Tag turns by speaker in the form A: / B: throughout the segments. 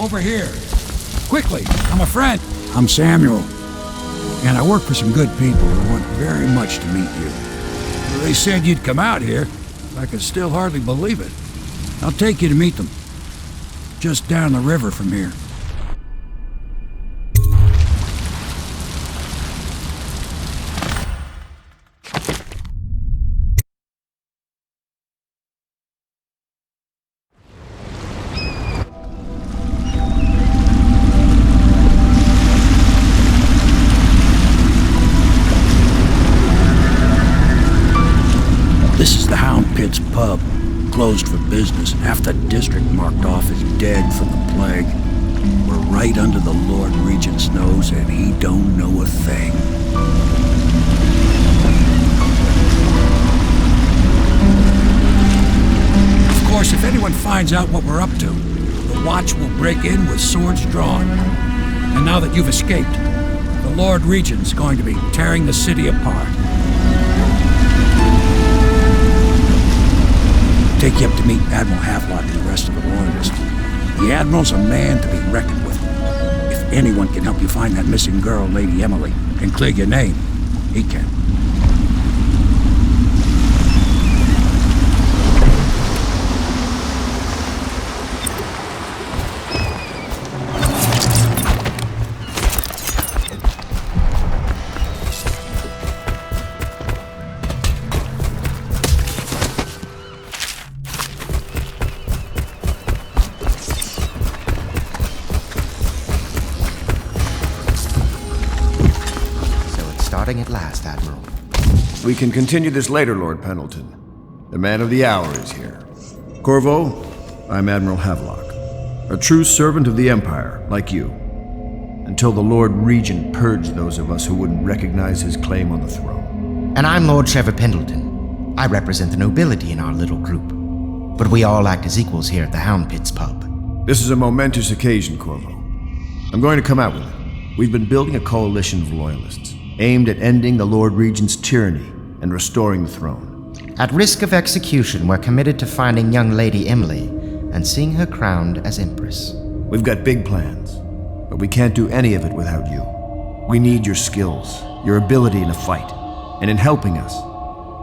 A: over here. Quickly, I'm a friend. I'm Samuel, and I work for some good people who want very much to meet you. They said you'd come out here. I can still hardly believe it. I'll take you to meet them. Just down the river from here. This is the Hound Pit's pub, closed for business. Half the district marked off as dead from the plague. We're right under the Lord Regent's nose, and he don't know a thing. Of course, if anyone finds out what we're up to, the Watch will break in with swords drawn. And now that you've escaped, the Lord Regent's going to be tearing the city apart. Take you up to meet Admiral Havelock and the rest of the Loyalists. The Admiral's a man to be reckoned with. If anyone can help you find that missing girl, Lady Emily, and clear your name, he can.
B: At last, Admiral.
C: We can continue this later, Lord Pendleton. The man of the hour is here. Corvo, I'm Admiral Havelock, a true servant of the Empire, like you, until the Lord Regent purged those of us who wouldn't recognize his claim on the throne.
B: And I'm Lord Trevor Pendleton. I represent the nobility in our little group, but we all act as equals here at the Hound Pit's pub.
C: This is a momentous occasion, Corvo. I'm going to come out with it. We've been building a coalition of loyalists, aimed at ending the Lord Regent's tyranny and restoring the throne.
B: At risk of execution, we're committed to finding young Lady Emily and seeing her crowned as Empress.
C: We've got big plans, but we can't do any of it without you. We need your skills, your ability in a fight, and in helping us,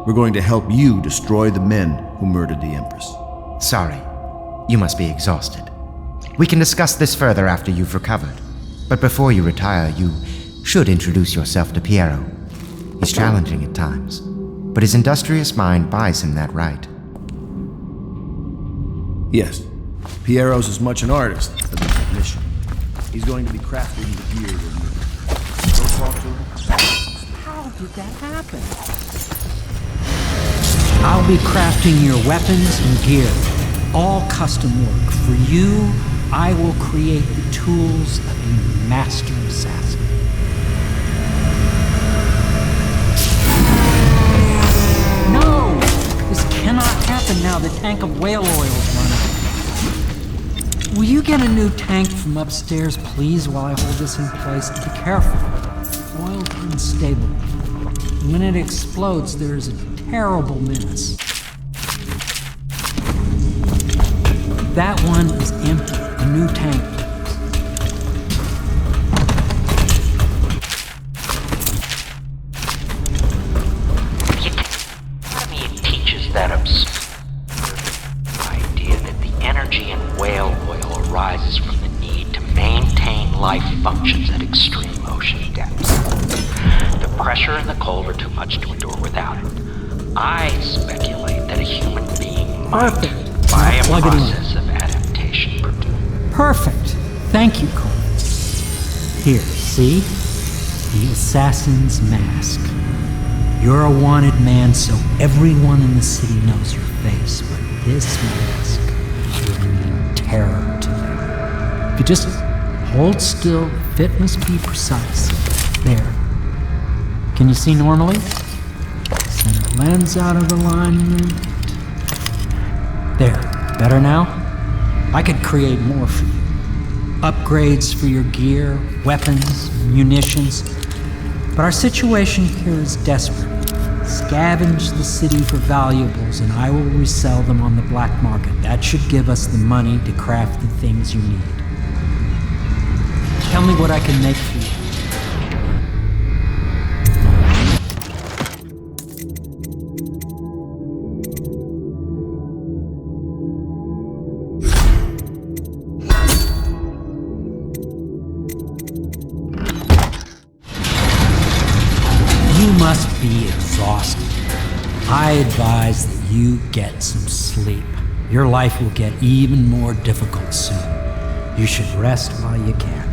C: we're going to help you destroy the men who murdered the Empress.
B: Sorry, you must be exhausted. We can discuss this further after you've recovered, but before you retire, you should introduce yourself to Piero. He's challenging at times, but his industrious mind buys him that right.
C: Yes, Piero's as much an artist as a technician. He's going to be crafting the gear you'll need. Go talk to him.
D: How did that happen? I'll be crafting your weapons and gear. All custom work. For you, I will create the tools of a master assassin. Cannot happen now. The tank of whale oil is running. Will you get a new tank from upstairs, please, while I hold this in place? Be careful. Oil's unstable. When it explodes, there is a terrible menace. That one is empty. A new tank.
E: That absurd idea that the energy in whale oil arises from the need to maintain life functions at extreme ocean depths. The pressure and the cold are too much to endure without it. I speculate that a human being might, by a process of adaptation, produce.
D: Perfect. Thank you, Cole. Here, see? The assassin's mask. You're a wanted man, so everyone in the city knows your face, but this mask will mean terror to them. If you just hold still, fit must be precise. There. Can you see normally? Send the lens out of alignment. There. Better now? I could create more for you. Upgrades for your gear, weapons, munitions. But our situation here is desperate. Scavenge the city for valuables and I will resell them on the black market. That should give us the money to craft the things you need. Tell me what I can make for you. You must be exhausted. I advise that you get some sleep. Your life will get even more difficult soon. You should rest while you can.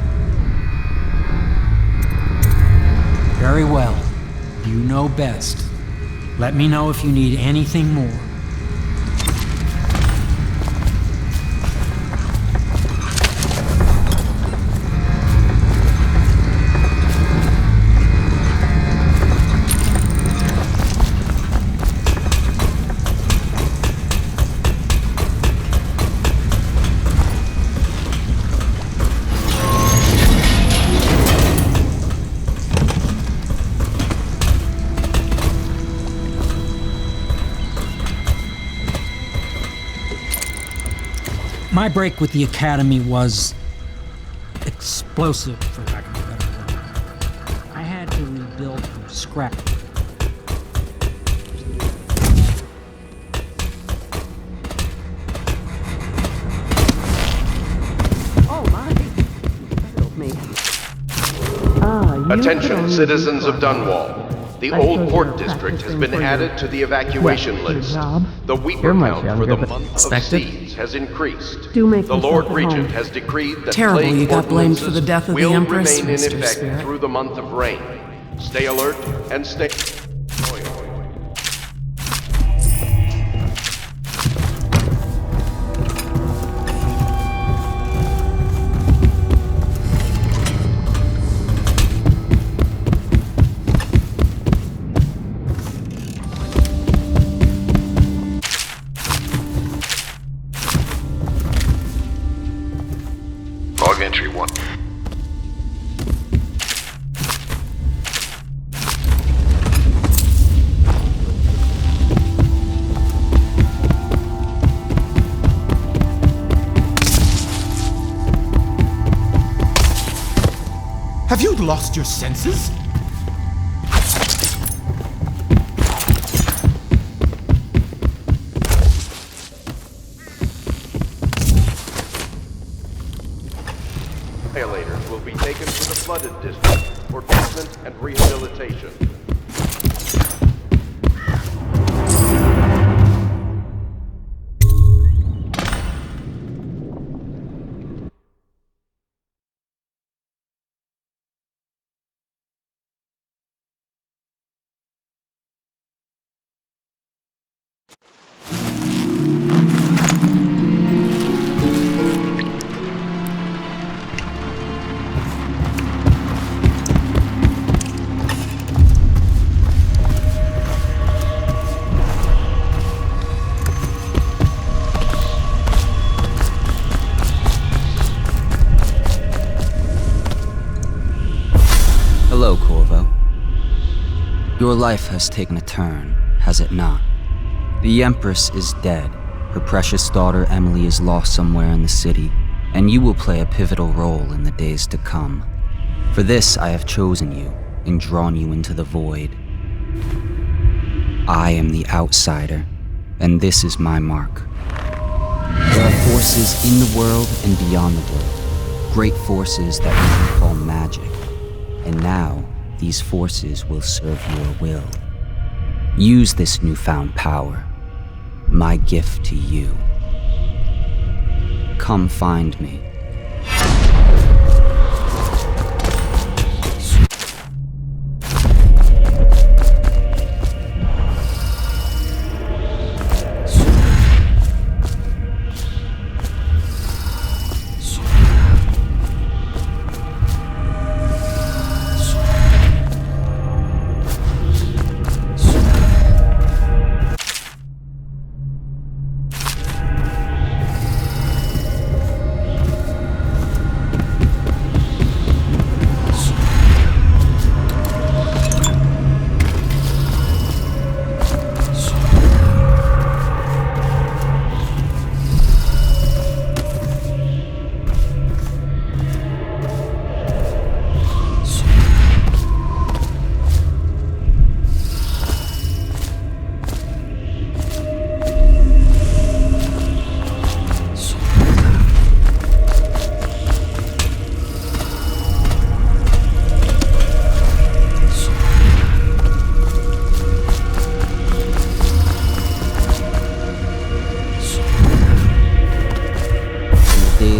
D: Very well. You know best. Let me know if you need anything more. My break with the Academy was explosive, for lack of a better word. I had to rebuild from scratch.
F: Oh my! Help me.
G: Attention, citizens of Dunwall. The old port district has been added to the evacuation list. The Weeper count for the month of siege has increased.
F: Do make
G: The
F: yourself
G: Lord
F: at
G: Regent
F: home.
G: has decreed that
H: Terrible
G: plague
H: you got blamed for the
G: ordinances
H: death of the
G: will
H: Empress,
G: remain in
H: Mr.
G: effect
H: Spirit.
G: through the month of rain. Stay alert and stay...
I: Log entry 1.
J: Have you lost your senses?
G: Violators will be taken to the flooded district for treatment and rehabilitation.
K: Hello, Corvo. Your life has taken a turn, has it not? The Empress is dead. Her precious daughter Emily is lost somewhere in the city, and you will play a pivotal role in the days to come. For this, I have chosen you and drawn you into the void. I am the outsider, and this is my mark. There are forces in the world and beyond the world, great forces that we can call magic. And now, these forces will serve your will. Use this newfound power, my gift to you. Come find me.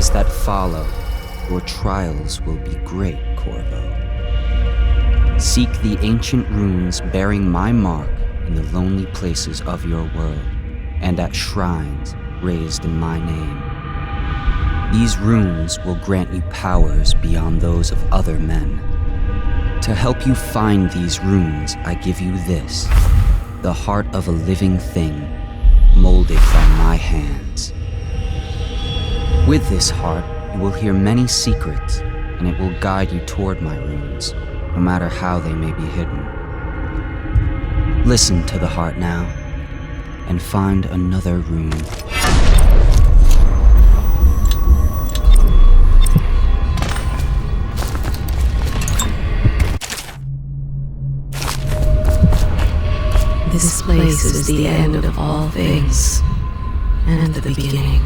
K: days that follow, your trials will be great, Corvo. Seek the ancient runes bearing my mark in the lonely places of your world, and at shrines raised in my name. These runes will grant you powers beyond those of other men. To help you find these runes, I give you this, the heart of a living thing, molded by my hands. With this heart, you will hear many secrets, and it will guide you toward my runes, no matter how they may be hidden. Listen to the heart now, and find another rune.
F: This place is the end of all things, and the beginning.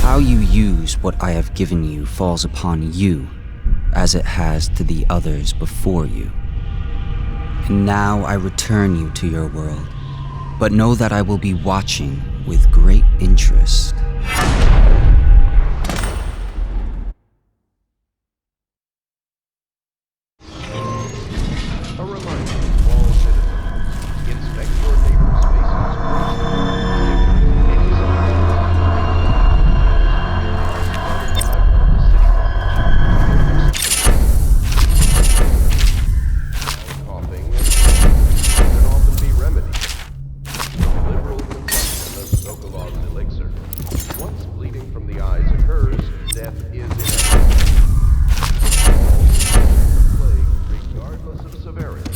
K: How you use what I have given you falls upon you, as it has to the others before you. And now I return you to your world, but know that I will be watching with great interest.
G: A reminder to all citizens, inspect your neighbor's spaces closely. Any coughing can often be remedied. Liberal consumption of Sokolov's elixir. Once bleeding from the eyes occurs, death is inevitable. Plague, regardless of severity.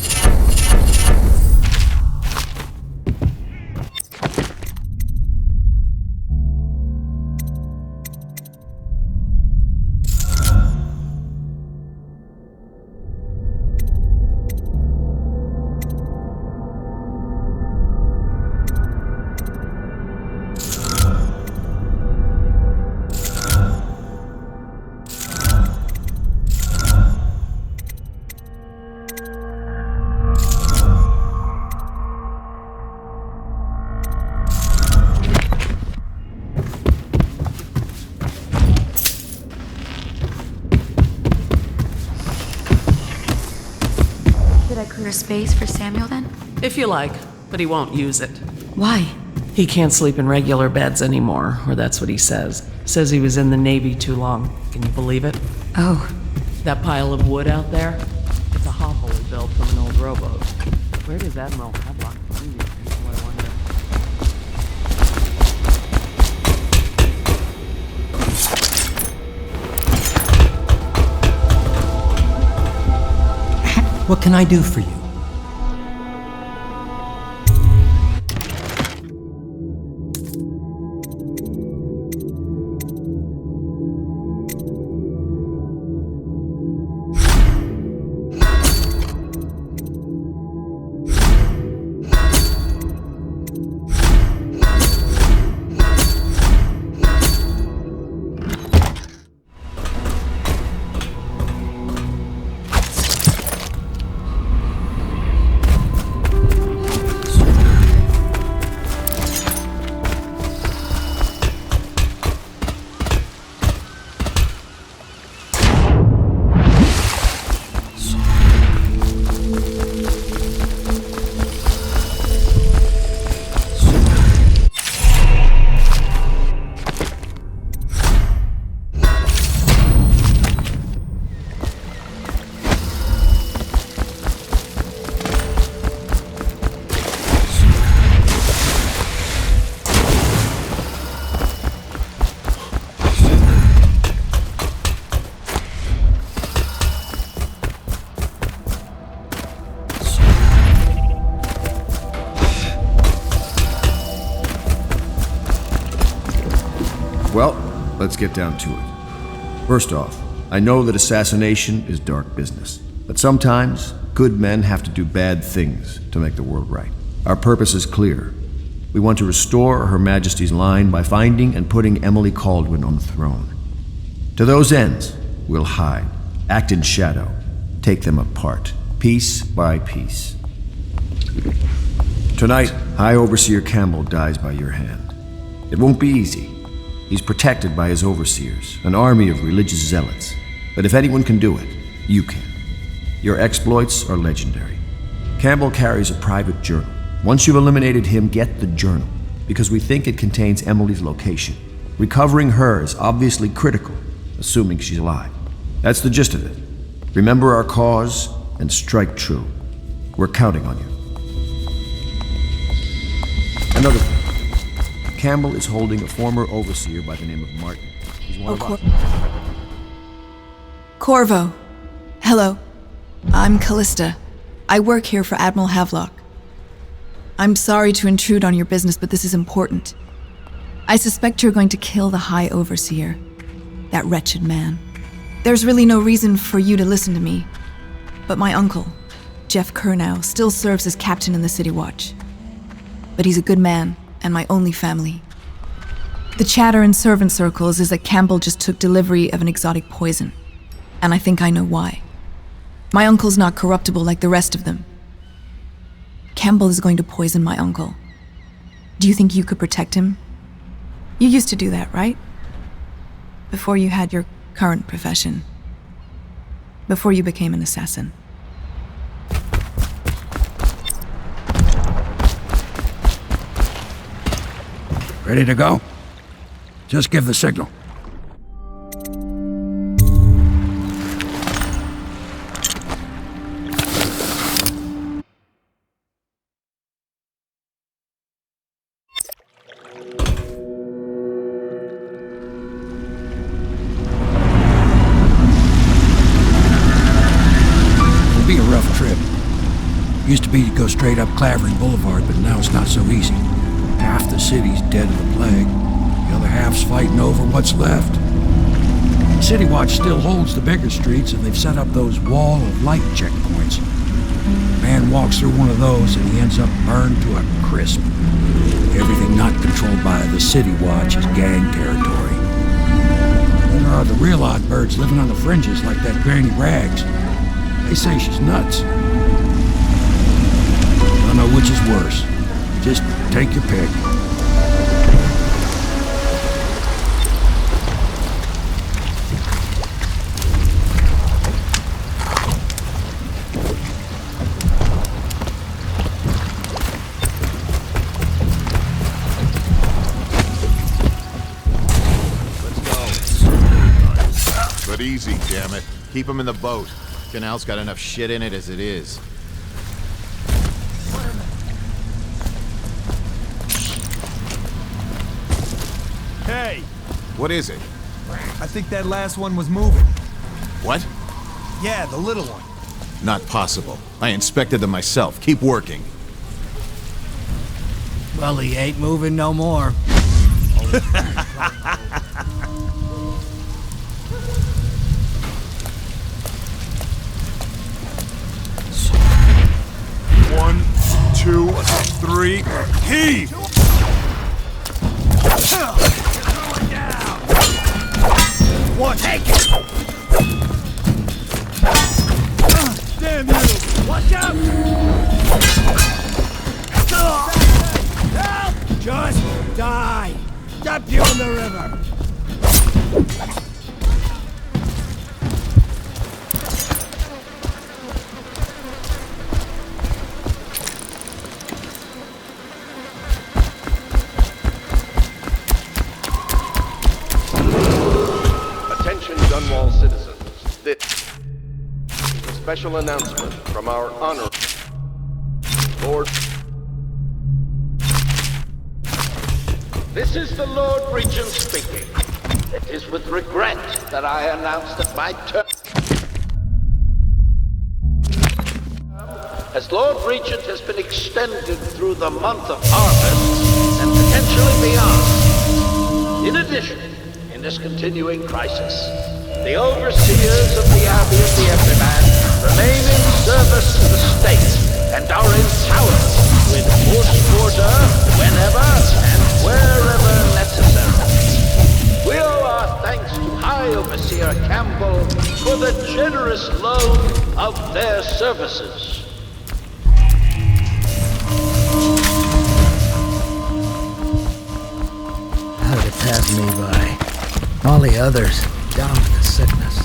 H: Did I clear space for Samuel then?
F: If you like, but he won't use it.
H: Why?
F: He can't sleep in regular beds anymore, or that's what he says. Says he was in the Navy too long. Can you believe it?
H: Oh,
F: That pile of wood out there? It's a hovel he built from an old rowboat. Where does Admiral Havelock find these people, I wonder?
D: What can I do for you?
C: let's get down to it. First off, I know that assassination is dark business, but sometimes good men have to do bad things to make the world right. Our purpose is clear. We want to restore Her Majesty's line by finding and putting Emily Kaldwin on the throne. To those ends, we'll hide, act in shadow, take them apart, piece by piece. Tonight, High Overseer Campbell dies by your hand. It won't be easy. He's protected by his overseers, an army of religious zealots. But if anyone can do it, you can. Your exploits are legendary. Campbell carries a private journal. Once you've eliminated him, get the journal, because we think it contains Emily's location. Recovering her is obviously critical, assuming she's alive. That's the gist of it. Remember our cause and strike true. We're counting on you. Another thing. Campbell is holding a former overseer by the name of Martin. He's one of us.
I: Corvo. Hello. I'm Callista. I work here for Admiral Havelock. I'm sorry to intrude on your business, but this is important. I suspect you're going to kill the High Overseer. That wretched man. There's really no reason for you to listen to me. But my uncle, Jeff Kernow, still serves as captain in the City Watch. But he's a good man, and my only family. The chatter in servant circles is that Campbell just took delivery of an exotic poison. And I think I know why. My uncle's not corruptible like the rest of them. Campbell is going to poison my uncle. Do you think you could protect him? You used to do that, right? Before you had your current profession. Before you became an assassin.
A: Ready to go? Just give the signal. Used to be to go straight up Clavering Boulevard, but now it's not so easy. Half the city's dead of the plague. The other half's fighting over what's left. City Watch still holds the bigger streets, and they've set up those wall of light checkpoints. A man walks through one of those, and he ends up burned to a crisp. Everything not controlled by the City Watch is gang territory. Then there are the real odd birds living on the fringes like that Granny Rags. They say she's nuts. I don't know which is worse. Just take your pick.
L: Let's go. But easy, damn it. Keep him in the boat. Canal's got enough shit in it as it is.
M: Hey!
L: What is it?
M: I think that last one was moving.
L: What?
M: Yeah, the little one.
L: Not possible. I inspected them myself. Keep working.
N: Well, he ain't moving no more.
M: One, two, three, heave! One, take it! Damn you! Watch out! Help! Just die! Dump you in the river!
G: Dunwall citizens, this is a special announcement from our honor Lord. This is the Lord Regent speaking. It is with regret that I announce that my term as Lord Regent has been extended through the month of harvest and potentially beyond. In addition,
O: in this continuing crisis. The overseers of the Abbey of the Everyman remain in service to the state and are empowered to enforce order whenever and wherever necessary. We owe our thanks to High Overseer Campbell for the generous loan of their services.
N: How did it pass me by? All the others, down with the sickness.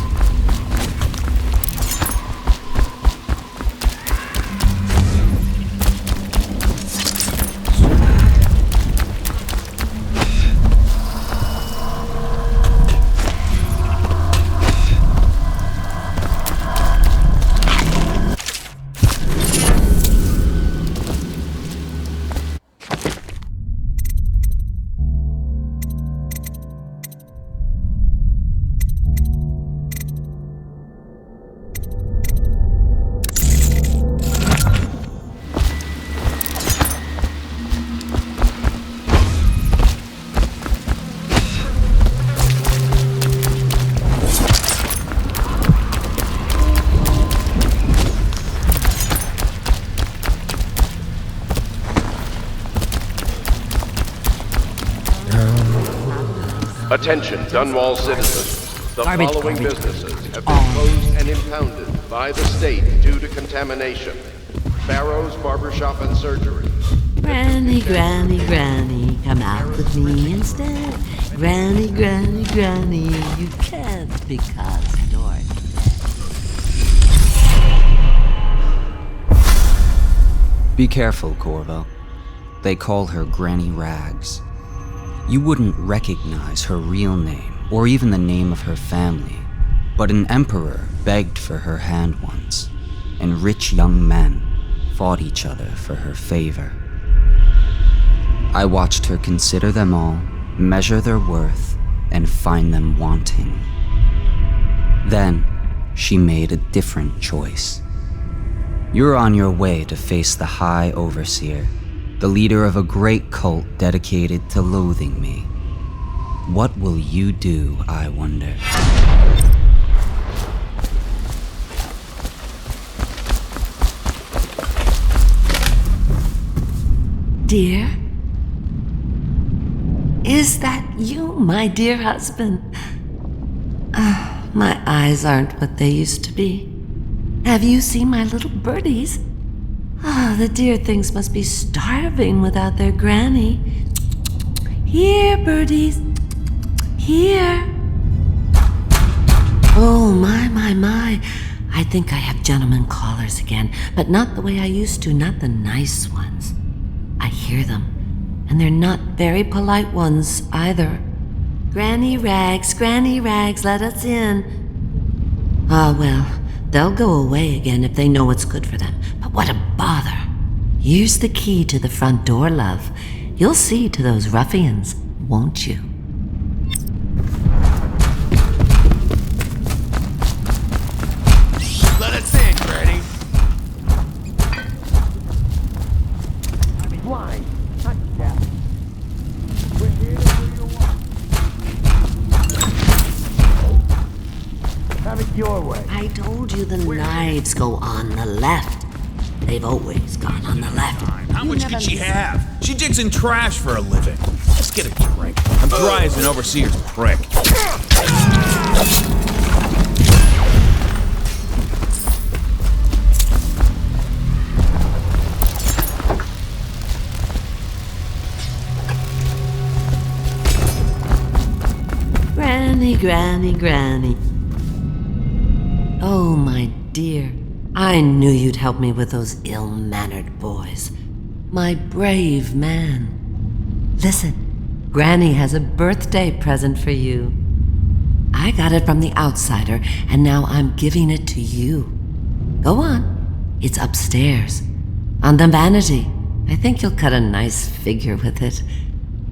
G: Attention, Dunwall citizens. The
F: Garbage,
G: following
F: garbage,
G: businesses have been closed and impounded by the state due to contamination. Barrow's Barbershop and Surgery.
P: Granny, Granny, Granny, come out with me instead. Granny, Granny, Granny, you can't because you're dead.
K: Be careful, Corvo. They call her Granny Rags. You wouldn't recognize her real name, or even the name of her family, but an emperor begged for her hand once, and rich young men fought each other for her favor. I watched her consider them all, measure their worth, and find them wanting. Then, she made a different choice. You're on your way to face the High Overseer, the leader of a great cult dedicated to loathing me. What will you do, I wonder?
P: Dear? Is that you, my dear husband? My eyes aren't what they used to be. Have you seen my little birdies? The dear things must be starving without their granny. Here, birdies. Here. Oh, my. I think I have gentlemen callers again, but not the way I used to, not the nice ones. I hear them, and they're not very polite ones either. Granny Rags, let us in. Ah, well, they'll go away again if they know what's good for them. But what a bother. Here's the key to the front door, love. You'll see to those ruffians, won't you?
M: Let us in, Granny.
O: Blind, not deaf. We're here to do your work. Have it your way.
P: I told you the knives go on the left. They've always gone on the left.
Q: How much could she have? She digs in trash for a living. Let's get a drink. I'm dry as an overseer's prick.
P: Granny. Oh, my dear. I knew you'd help me with those ill-mannered boys. My brave man. Listen, Granny has a birthday present for you. I got it from the outsider, and now I'm giving it to you. Go on. It's upstairs. On the vanity. I think you'll cut a nice figure with it.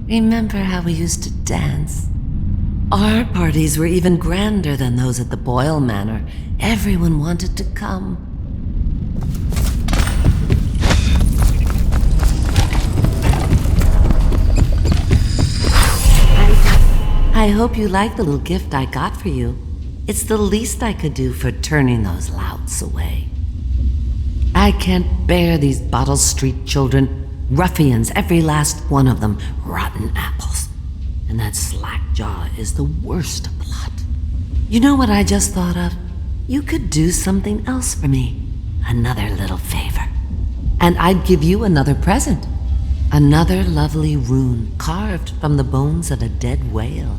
P: Remember how we used to dance? Our parties were even grander than those at the Boyle Manor. Everyone wanted to come. I hope you like the little gift I got for you. It's the least I could do for turning those louts away. I can't bear these Bottle Street children. Ruffians, every last one of them. Rotten apples. And that Slackjaw is the worst of the lot. You know what I just thought of? You could do something else for me. Another little favor. And I'd give you another present. Another lovely rune carved from the bones of a dead whale.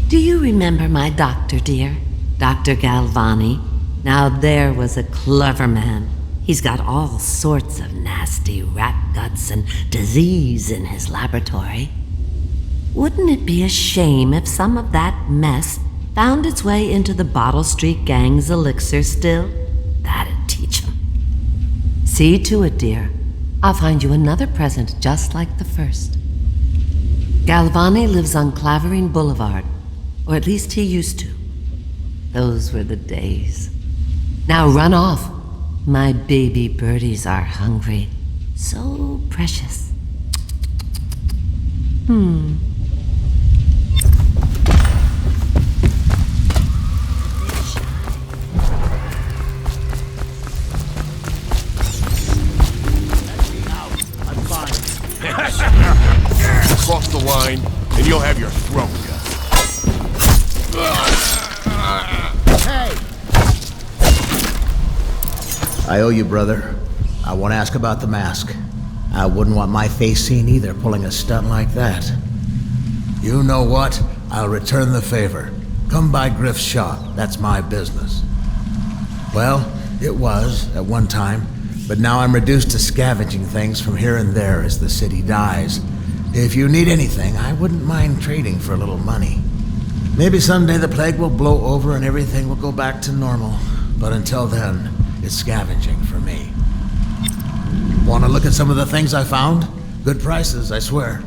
P: Do you remember my doctor, dear? Dr. Galvani? Now there was a clever man. He's got all sorts of nasty rat guts and disease in his laboratory. Wouldn't it be a shame if some of that mess found its way into the Bottle Street Gang's elixir still? That'd teach 'em. See to it, dear. I'll find you another present just like the first. Galvani lives on Clavering Boulevard, or at least he used to. Those were the days. Now run off. My baby birdies are hungry. So precious.
R: Cross the line, and you'll have your throat cut.
N: Hey! I owe you, brother. I want to ask about the mask. I wouldn't want my face seen either, pulling a stunt like that. You know what? I'll return the favor. Come by Griff's shop. That's my business. Well, it was, at one time, but now I'm reduced to scavenging things from here and there as the city dies. If you need anything, I wouldn't mind trading for a little money. Maybe someday the plague will blow over and everything will go back to normal. But until then, it's scavenging for me. Want to look at some of the things I found? Good prices, I swear.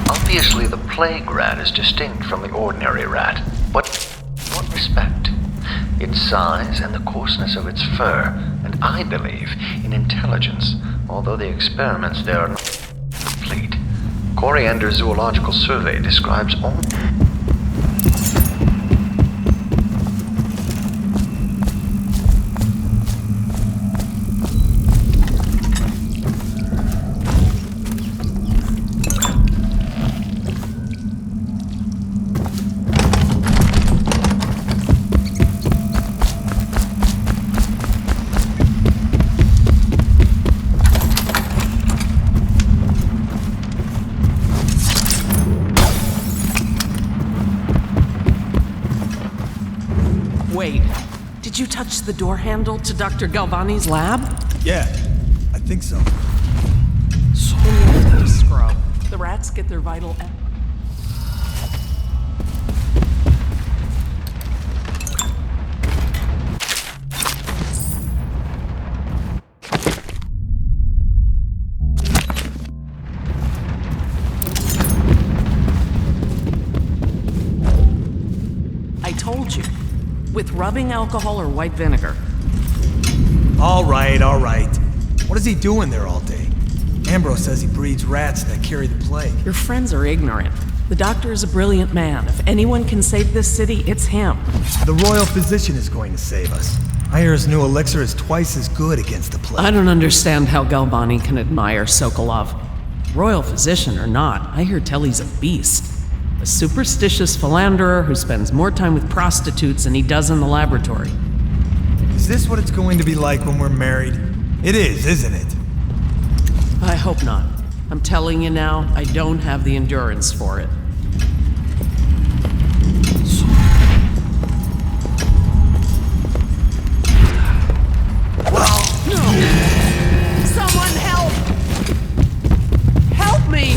E: Obviously, the plague rat is distinct from the ordinary rat. What respect? Its size and the coarseness of its fur, and I believe in intelligence, although the experiments there are not complete. Coriander Zoological Survey describes all...
F: Did you touch the door handle to Dr. Galvani's lab?
S: Yeah, I think so.
F: Then you have to scrub. The rats get their vital... I told you. With rubbing alcohol or white vinegar.
S: All right, all right. What is he doing there all day? Ambrose says he breeds rats that carry the plague.
F: Your friends are ignorant. The doctor is a brilliant man. If anyone can save this city, it's him.
S: The royal physician is going to save us. I hear his new elixir is twice as good against the plague.
F: I don't understand how Galvani can admire Sokolov. Royal physician or not, I hear tell he's a beast. A superstitious philanderer who spends more time with prostitutes than he does in the laboratory.
S: Is this what it's going to be like when we're married? It is, isn't it?
F: I hope not. I'm telling you now, I don't have the endurance for it. Someone help! Help me!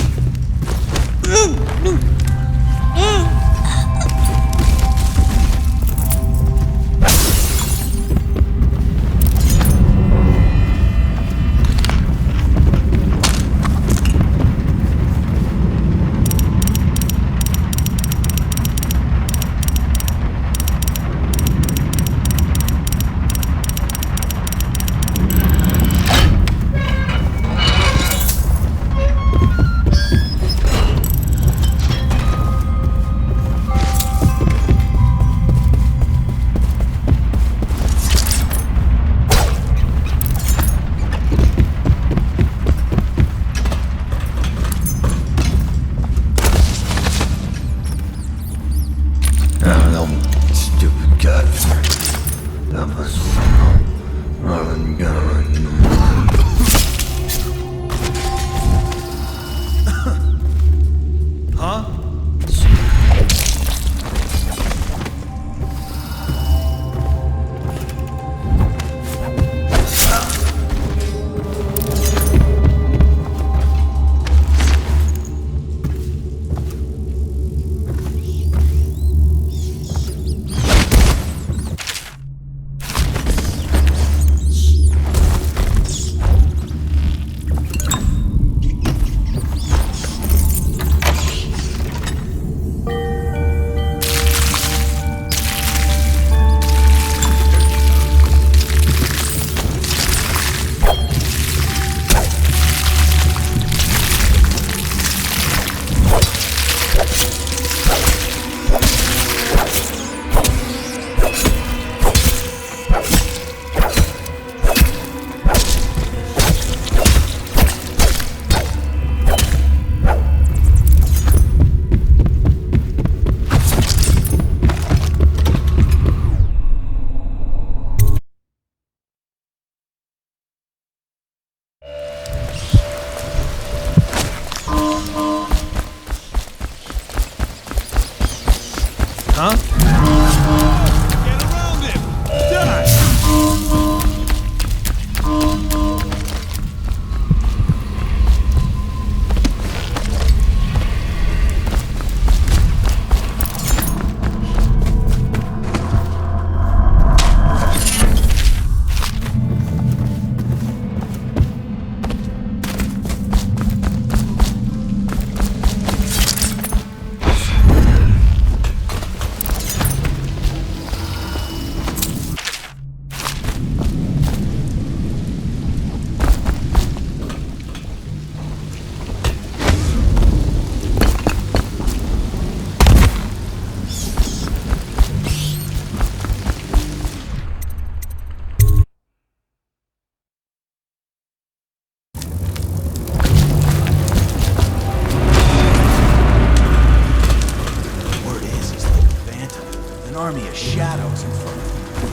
J: army of shadows in front of him.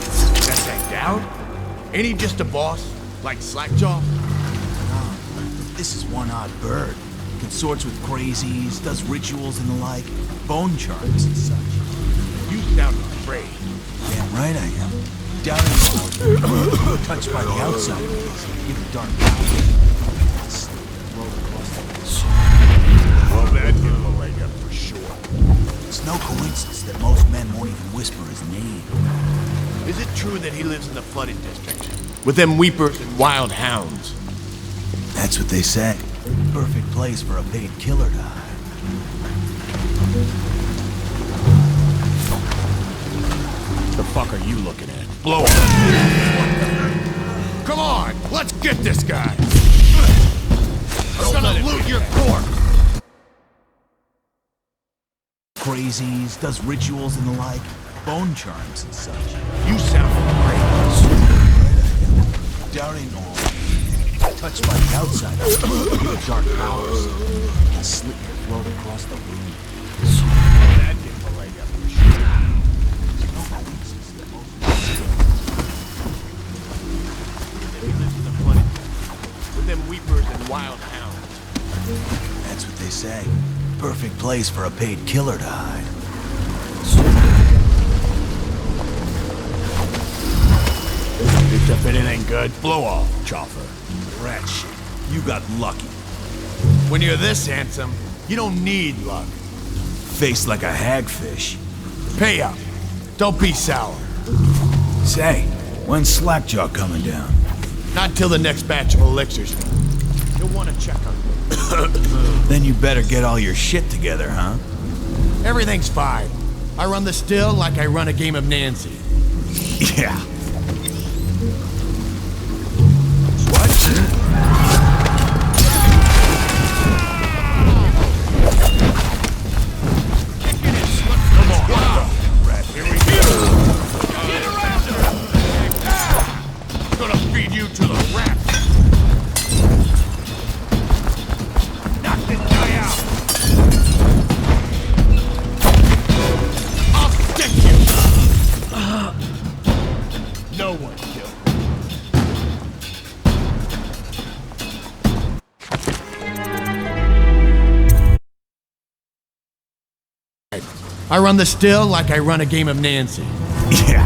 R: That's that doubt? Ain't he just a boss? Like Slackjaw?
J: No, this is one odd bird. Consorts with crazies, does rituals and the like, bone charts and such.
R: You sound afraid.
J: Damn right I am. Down in touched by the outside, give it dark power.
R: Well, that give him a leg up for sure.
J: It's no coincidence that most men won't even whisper his name.
R: Is it true that he lives in the flooded district? With them weepers and wild hounds?
J: That's what they say. Perfect place for a paid killer to hide.
R: The fuck are you looking at? Blow up. Come on, let's get this guy. I'm gonna loot your corpse.
J: Crazies, does rituals and the like, bone charms and such.
R: You sound great.
J: Down in touched by the outside, give it dark powers. You can slit your throat across the room.
R: That give him a leg up for sure. He lives in the flooded with them weepers and wild hounds.
J: That's what they say. Perfect place for a paid killer to hide.
R: Picked up anything good? Blow off, chopper.
J: Rat shit. You got lucky.
R: When you're this handsome, you don't need luck.
J: Face like a hagfish.
R: Pay up. Don't be sour.
J: Say, when's Slackjaw coming down?
R: Not till the next batch of elixirs. You'll want to check on me.
J: Then you better get all your shit together, huh?
R: Everything's fine. I run the still like I run a game of Nancy.
J: Yeah.
R: I run the still like I run a game of Nancy.
J: Yeah.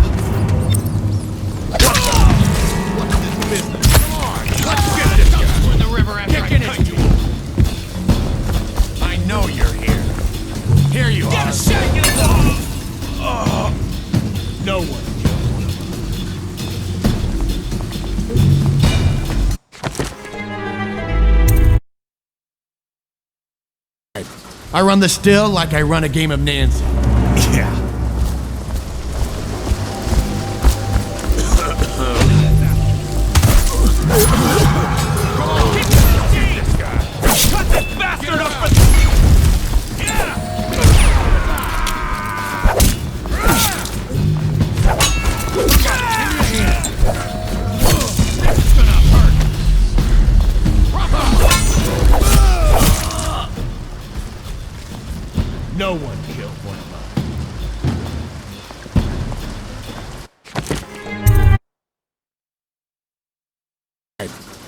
R: What's this business? Come on, let's get this guy. In the river after kicking it. I know you're here. Here you are. Get a second. No one. I run the still like I run a game of Nancy.
J: Yeah.
R: Cut this bastard up for no one killed one of us.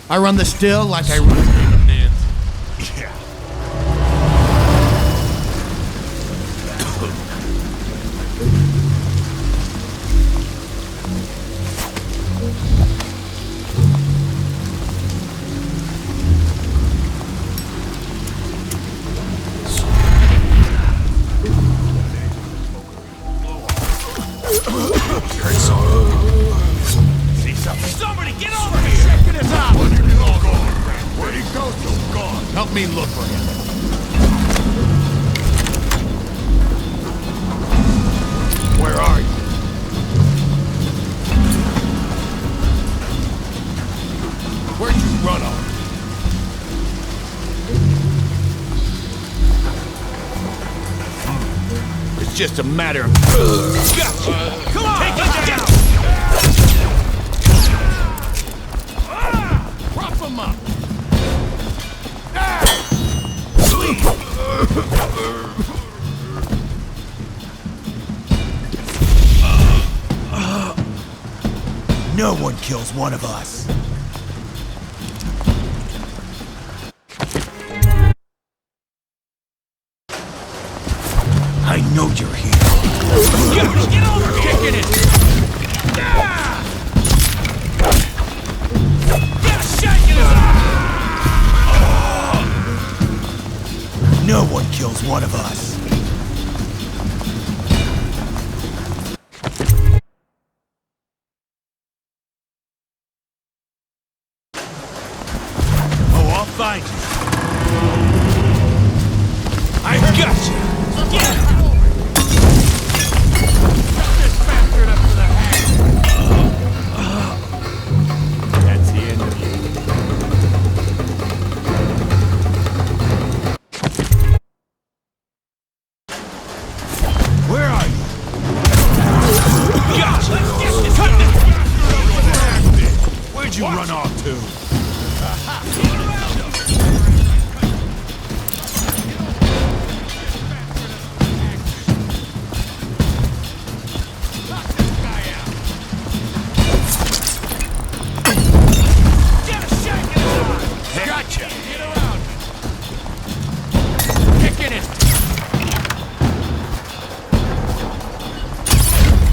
R: I run the still like I run a game of Nancy.
J: Yeah.
R: See something? Somebody get over here! Checking us out! Where'd he go so gone? Help me look for him. Where are you? Where'd you run off? It's just a matter of... Gotcha! Come on! Take it down! Prop him up!
J: No one kills one of us. I know you're here.
R: Get over! Kicking it!
J: No one kills one of us. Oh, I'll find you. I got you. This bastard up to the head. That's the end of you. Where are you? Gotcha! Cut this bastard over there! Where'd you run off to? Gotcha! Get around! Kicking it!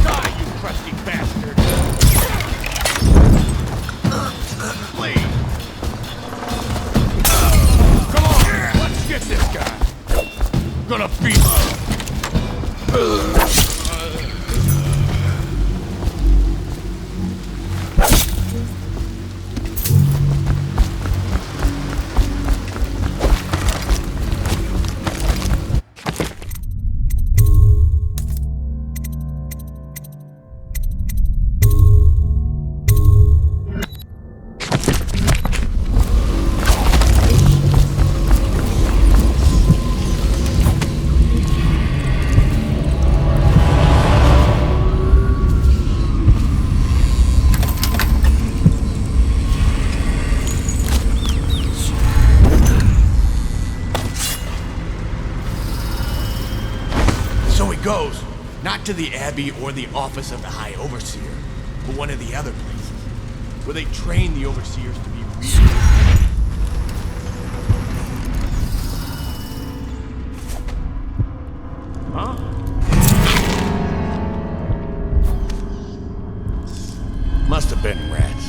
J: Die, you crusty bastard! Please! Come on! Let's get this guy! Gonna beat goes, not to the Abbey or the office of the High Overseer, but one of the other places, where they train the Overseers to be real. Huh? Must have been rats.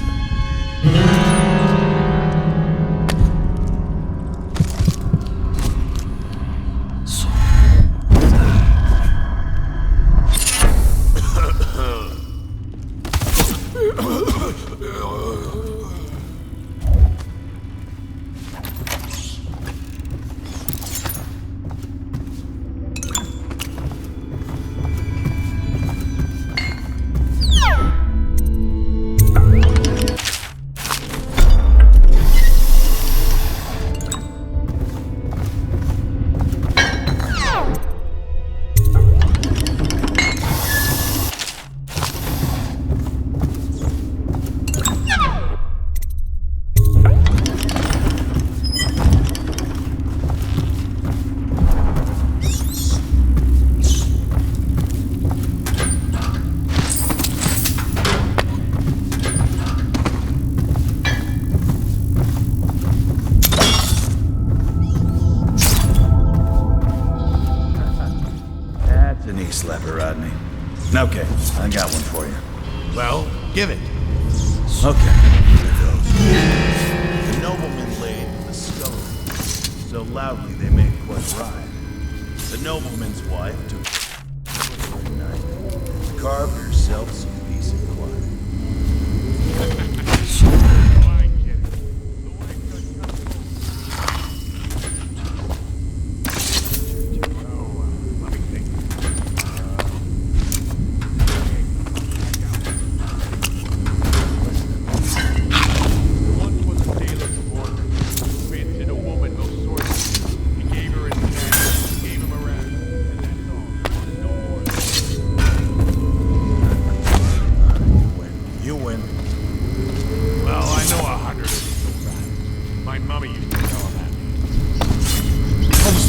J: Okay, I got one for you.
Q: Well, give it.
J: Okay, here it goes.
R: The nobleman laid the skull so loudly they made quite rhyme. The nobleman's wife took her at night, carved herself some decent quiet.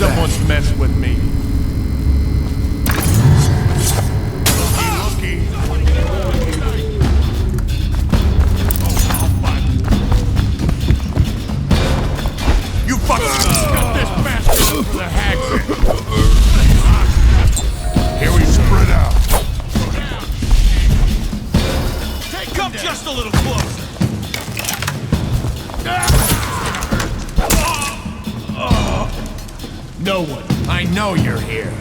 Q: Someone's messed with me. Looky, looky. You fucking got this bastard for the hag's head. Here we spread out.
J: Come just a little closer. No one. I know you're here.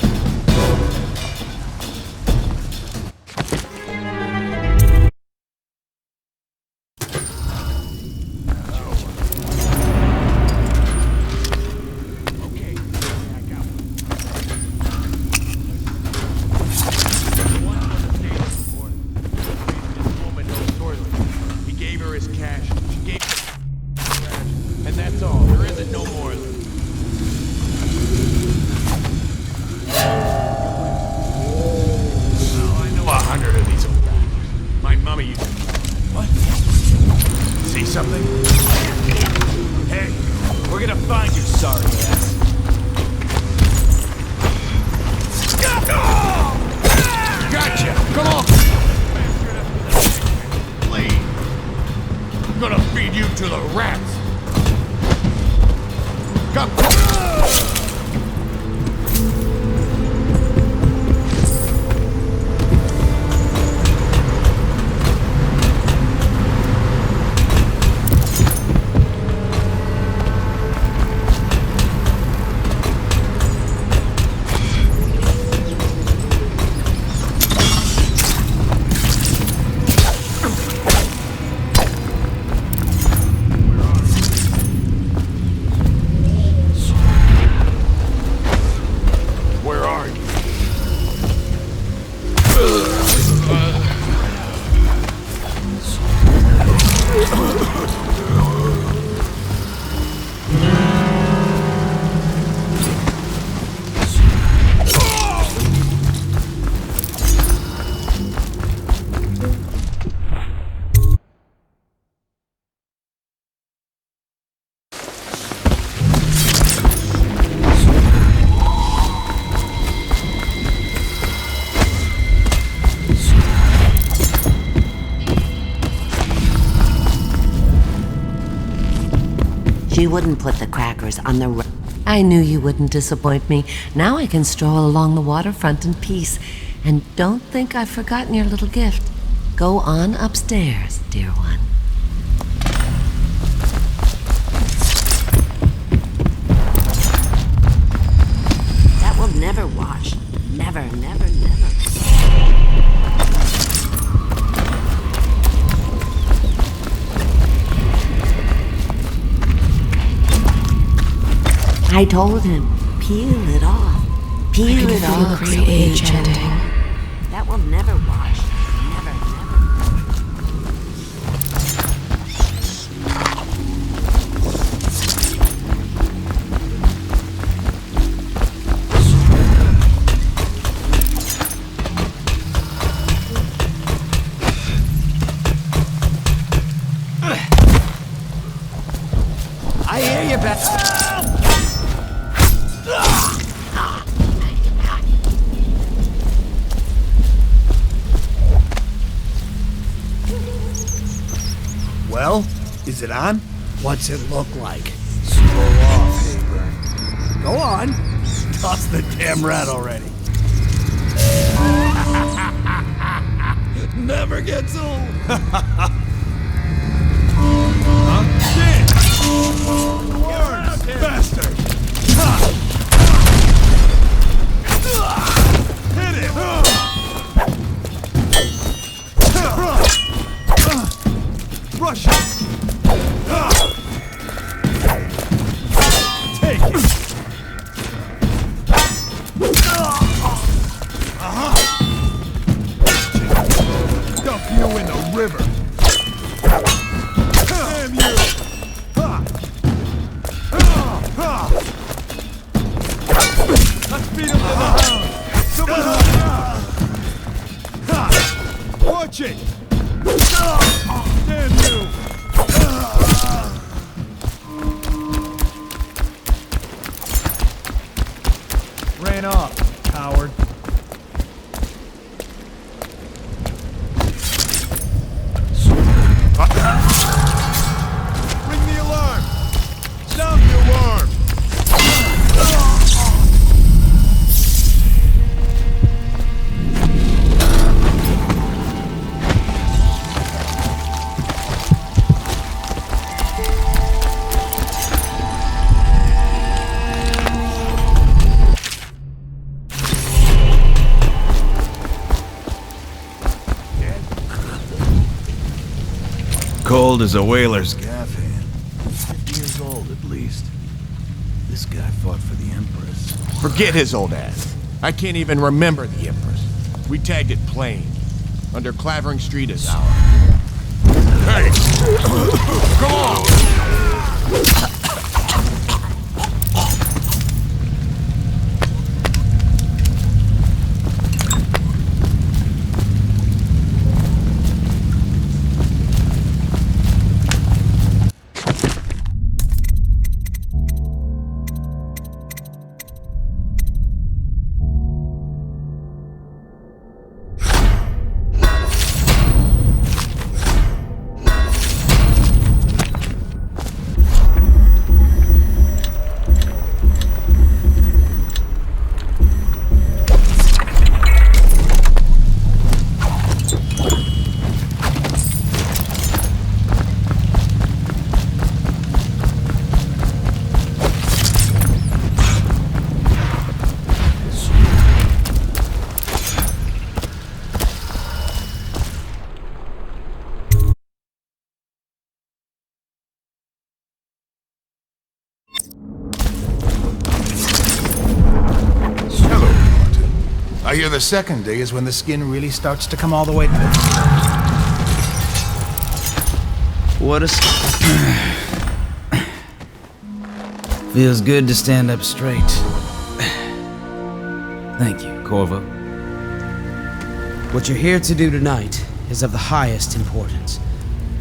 P: She wouldn't put the crackers on the I knew you wouldn't disappoint me. Now I can stroll along the waterfront in peace. And don't think I've forgotten your little gift. Go on upstairs, dear one. That will never wash. Never, never, never. I told him, peel it off. Peel it off.
H: Create chanting.
P: That will never wash. Never,
M: I hear you, Beth.
S: Well, is it on?
M: What's it look like? Slow off, Haber. Go on. Toss the damn rat already. Never gets old.
J: Huh? Damn! Worms! Bastard! Hit him! Rush it! Take it! Dump you in the river! Damn you! Let's beat him to the ground! Someone help me! Watch it! Damn you! Ran off, coward. Ring the alarm! Sound the alarm!
R: old as a whaler's gaff hand. 50 years old, at least. This guy fought for the Empress.
J: Forget his old ass. I can't even remember the Empress. We tagged it plain. Under Clavering Street is our. Hey! Come on!
R: I hear the second day is when the skin really starts to come all the way down.
T: What a... Feels good to stand up straight. Thank you, Corvo. What you're here to do tonight is of the highest importance.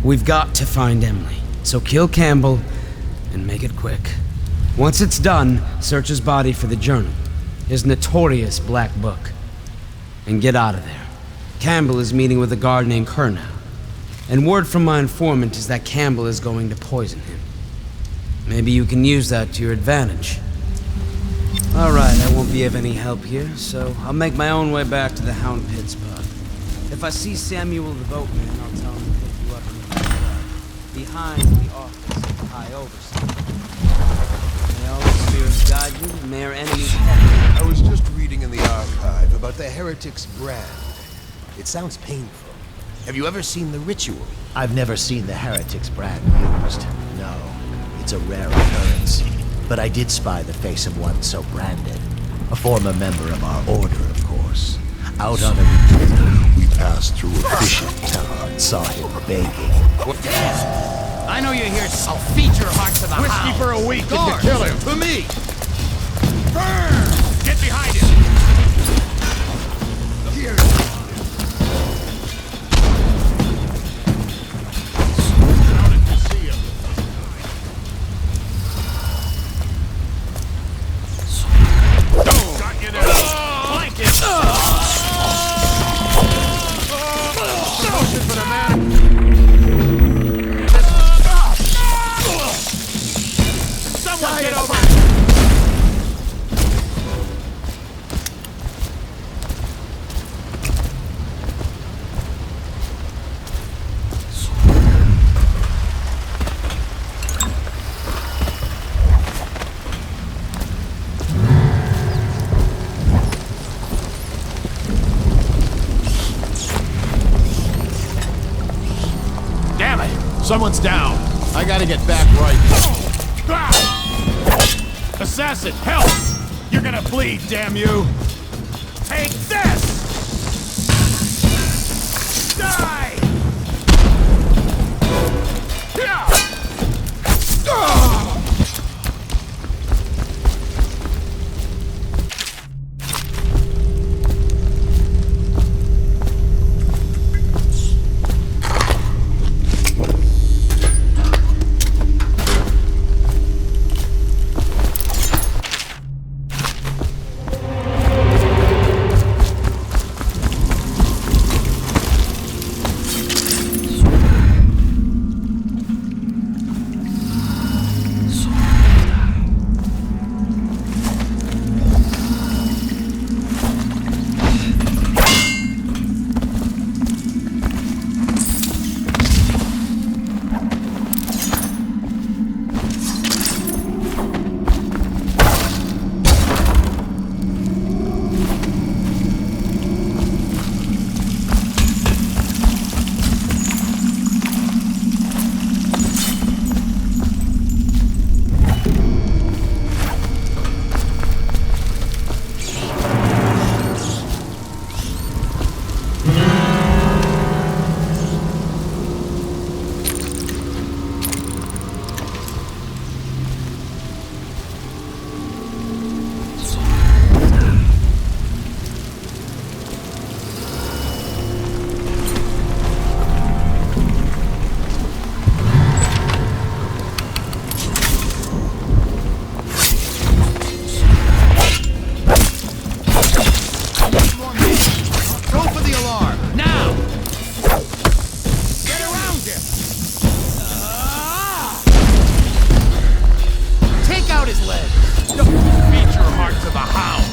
T: We've got to find Emily, so kill Campbell and make it quick. Once it's done, search his body for the journal, his notorious black book, and get out of there. Campbell is meeting with a guard named Kernow, and word from my informant is that Campbell is going to poison him. Maybe you can use that to your advantage. Alright, I won't be of any help here, so I'll make my own way back to the Hound Pits pub. If I see Samuel the boatman, I'll tell him to pick you up in the backyard, behind the office of the High Overseer. May all the spirits guide you, and may our enemies head.
J: I was just reading in the archive about the Heretic's brand. It sounds painful. Have you ever seen the ritual?
N: I've never seen the Heretic's brand used. No, it's a rare occurrence. But I did spy the face of one so branded. A former member of our order, of course. Out on a retreat, we passed through a fishing town and saw him begging.
Q: I know you're here. I'll feed your heart to the
J: Whiskey
Q: hound.
J: for a week
Q: Guards,
J: and to kill him.
Q: To me! Burn! Get behind him!
J: Here. Someone's down.
L: I gotta get back right.
J: Assassin, help! You're gonna bleed, damn you! Take this! Die! fled. Don't beat your heart to the hound.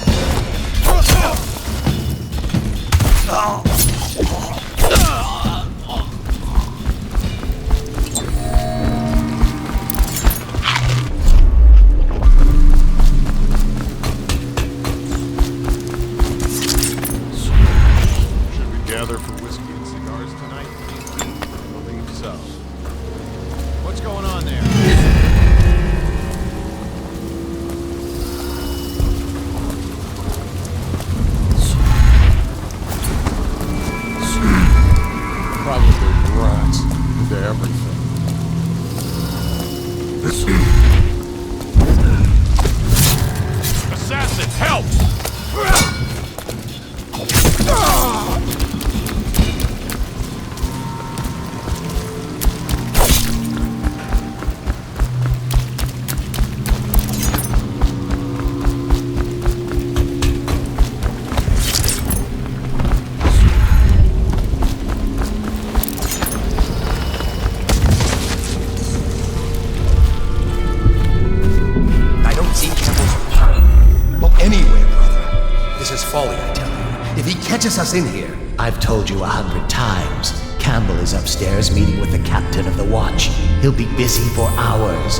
L: Should we gather for whiskey and cigars tonight? I believe so. What's going on there? Probably rats into everything. Assassin, help!
U: I don't see Campbell's... Well, anywhere, brother. This is folly, I tell you. If he catches us in here...
N: I've told you 100 times. Campbell is upstairs meeting with the captain of the watch. He'll be busy for hours.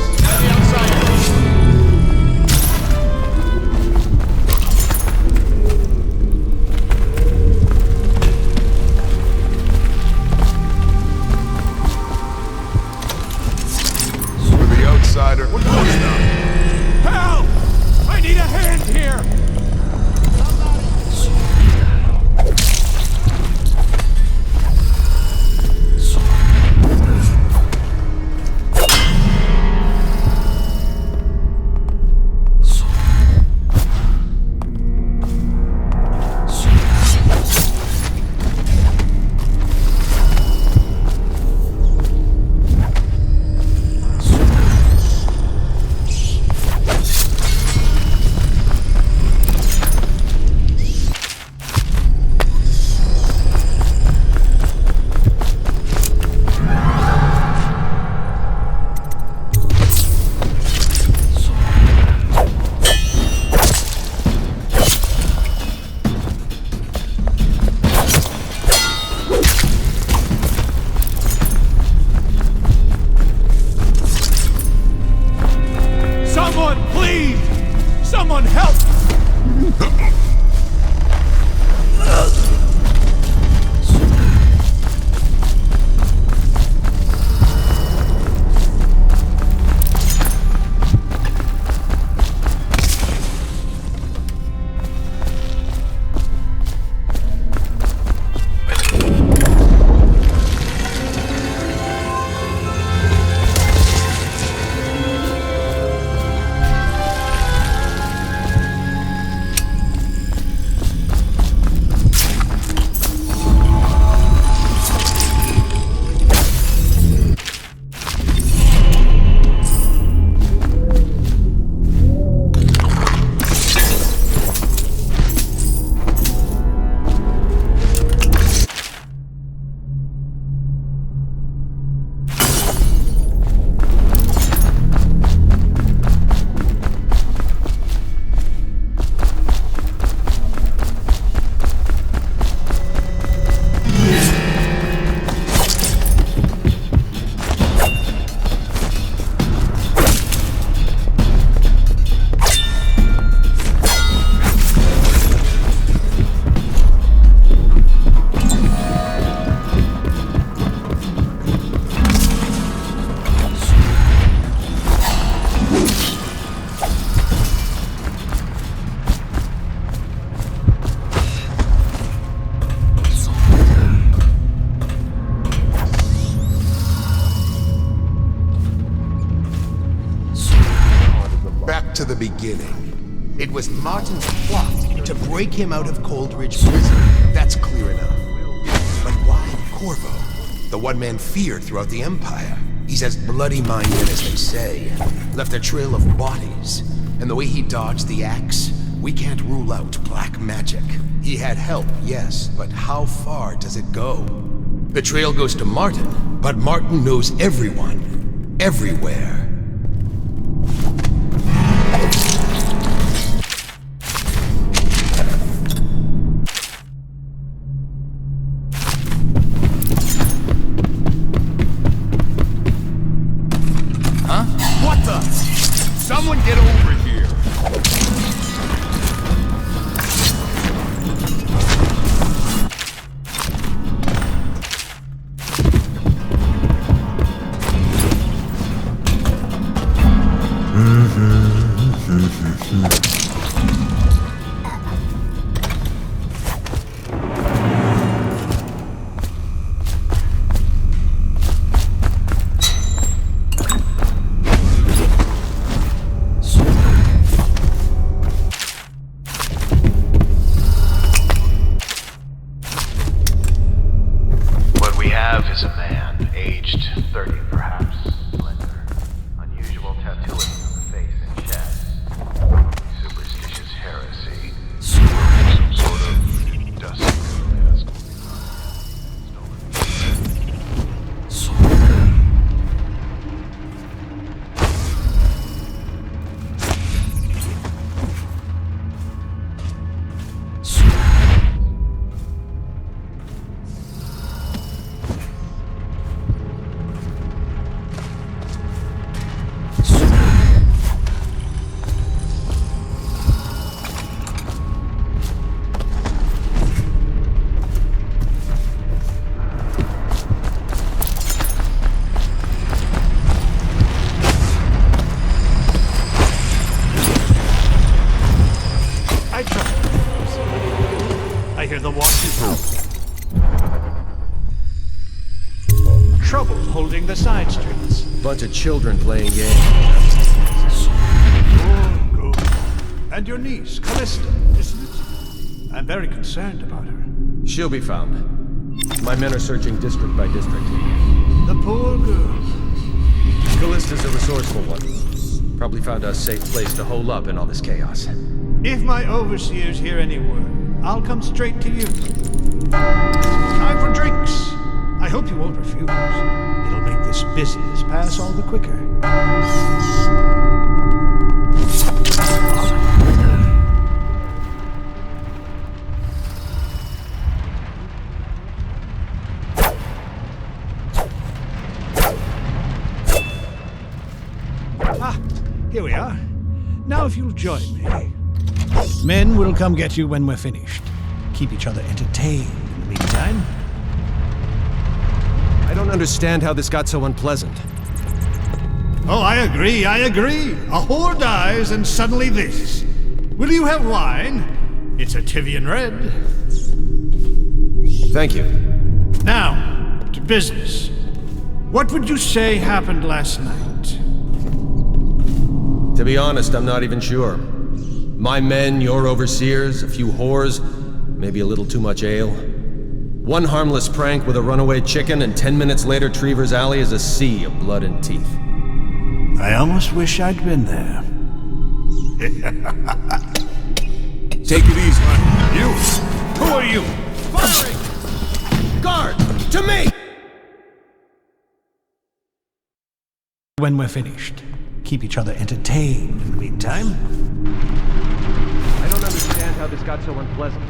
L: For the outsider. What was that?
J: Help! I need a hand here! Someone, please! Someone help!
U: To the beginning. It was Martin's plot to break him out of Coldridge Prison. That's clear enough. But why Corvo? The one man feared throughout the Empire. He's as bloody-minded as they say. Left a trail of bodies. And the way he dodged the axe, we can't rule out black magic. He had help, yes, but how far does it go? The trail goes to Martin, but Martin knows everyone. Everywhere.
J: Callista! Someone get over here!
G: What we have is a man, aged 30 perhaps, slender, unusual tattooing on the face and chest, superstitious heresy, some sort of dusty mask.
O: I trust you. I hear the watch is out. Trouble holding the side streets.
B: Bunch of children playing games.
O: Good. And your niece, Callista, isn't it? I'm very concerned about her.
B: She'll be found. My men are searching district by district.
O: The poor girl.
B: Callista's a resourceful one. Probably found a safe place to hole up in all this chaos.
O: If my overseers hear any word, I'll come straight to you. Time for drinks. I hope you won't refuse. It'll make this business pass all the quicker. Ah, here we are. Now if you'll join me. Men will come get you when we're finished. Keep each other entertained in the meantime.
B: I don't understand how this got so unpleasant.
O: Oh, I agree. A whore dies and suddenly this. Will you have wine? It's a Tivian red.
B: Thank you.
O: Now, to business. What would you say happened last night?
B: To be honest, I'm not even sure. My men, your overseers, a few whores, maybe a little too much ale. One harmless prank with a runaway chicken, and 10 minutes later, Trevor's Alley is a sea of blood and teeth.
O: I almost wish I'd been there.
J: Take it easy. You! Who are you?
B: Firing! Guard! To me!
O: When we're finished, keep each other entertained in the meantime.
B: I don't understand how this got so unpleasant.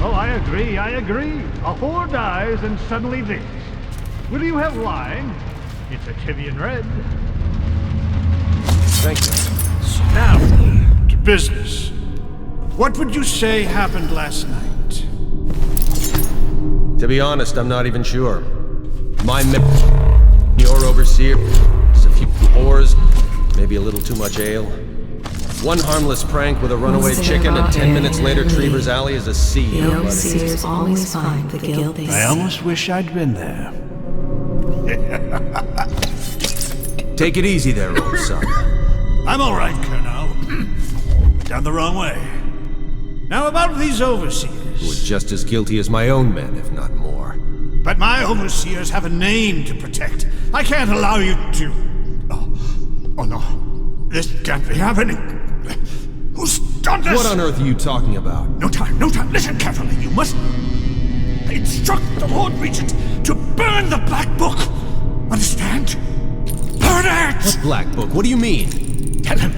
O: Oh, I agree. A whore dies and suddenly this. Will you have wine? It's a Tivian red.
B: Thank you.
O: Now, to business. What would you say happened last night?
B: To be honest, I'm not even sure. My men, your overseer, a few whores, maybe a little too much ale. One harmless prank with a runaway chicken, and 10 minutes later, Trevor's Alley is a sea of blood.
P: Overseers always find the guilt they
O: I almost wish I'd been there.
B: Take it easy there, old son.
O: I'm all right, Colonel. Down the wrong way. Now about these overseers.
B: Who are just as guilty as my own men, if not more.
O: But my overseers have a name to protect. I can't allow you to... Oh no. This can't be happening. Who's done this?
B: What on earth are you talking about?
O: No time. Listen carefully. You must instruct the Lord Regent to burn the Black Book. Understand? Burn it!
B: What Black Book? What do you mean?
O: Tell him.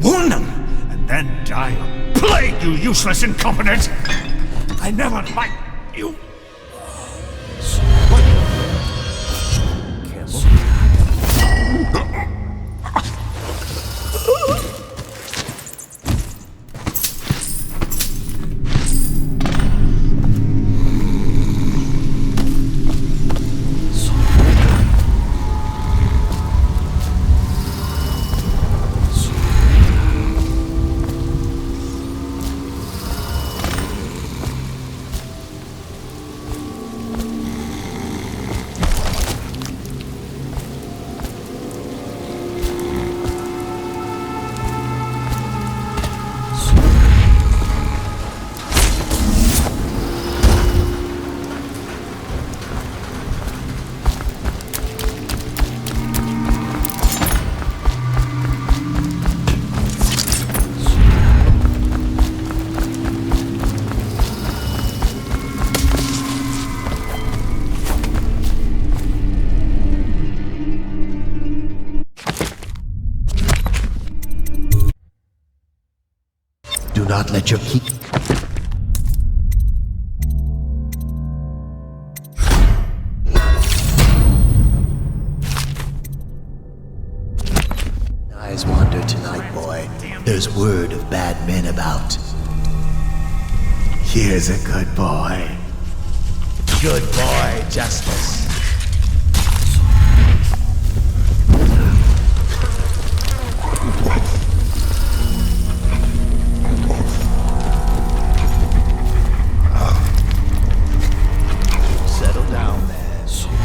O: Warn them. And then die a plague, you useless incompetent. I never liked you.
N: not let your key... Eyes wander tonight, boy. There's word of bad men about. Here's a good boy. Good boy, Justice. Settle down, man. It's over.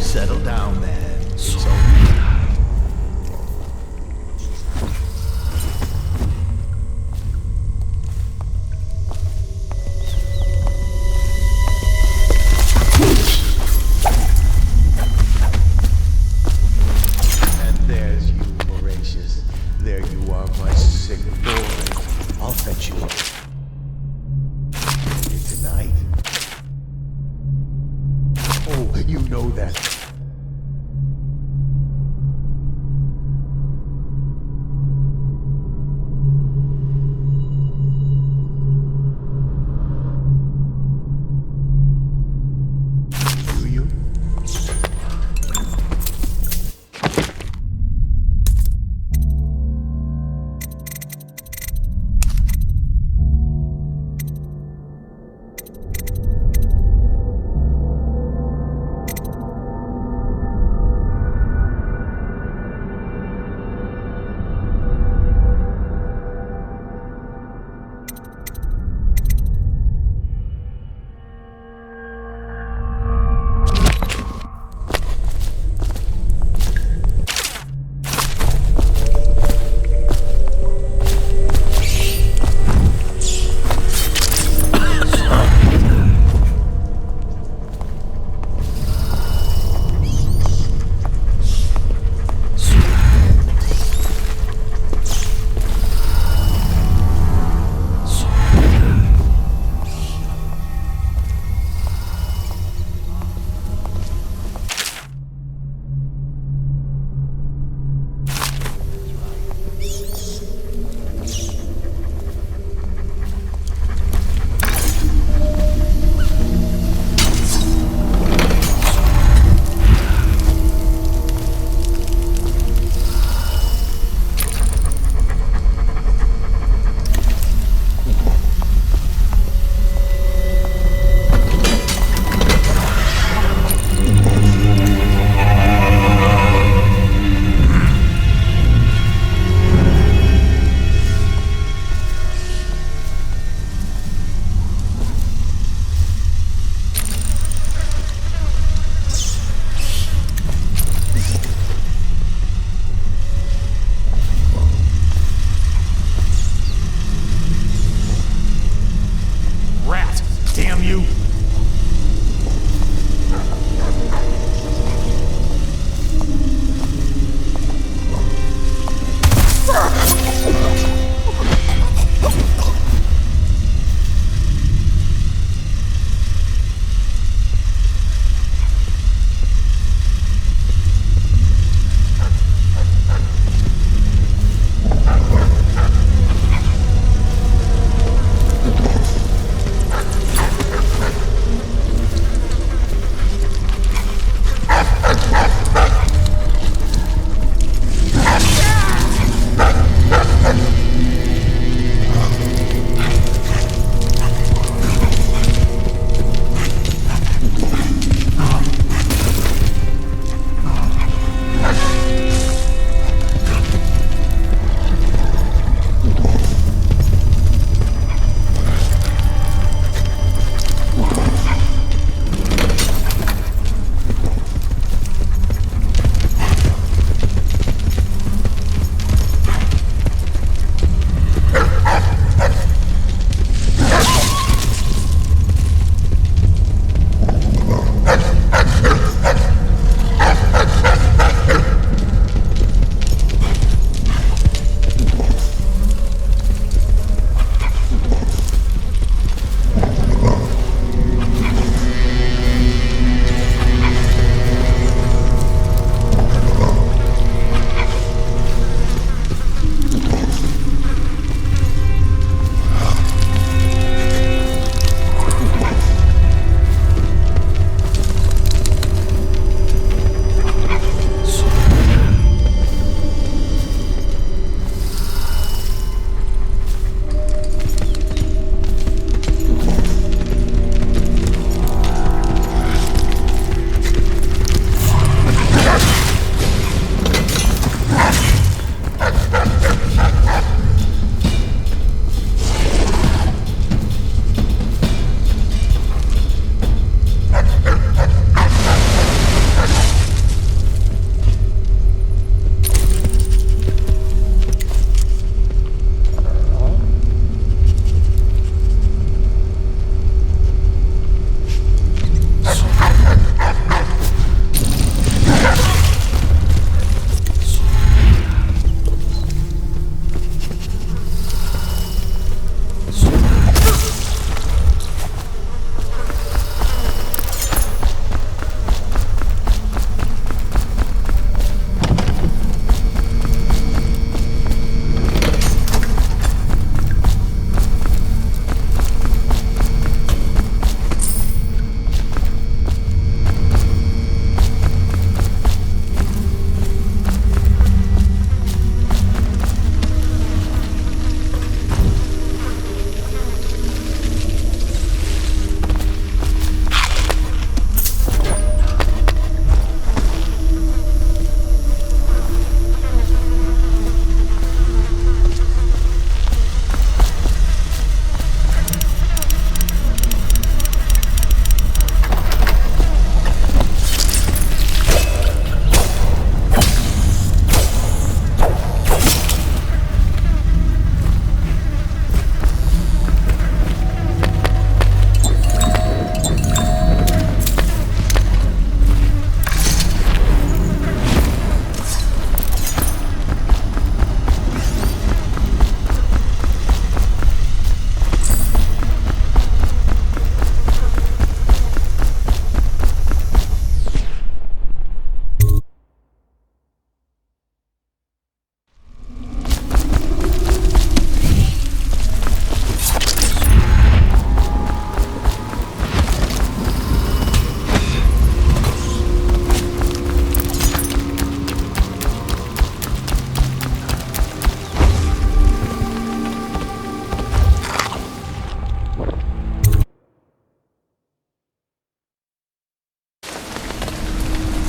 N: Settle down, man. It's over. And there's you, Horatius. There you are, my sick boy. I'll fetch you up. Tonight? Oh, you know that.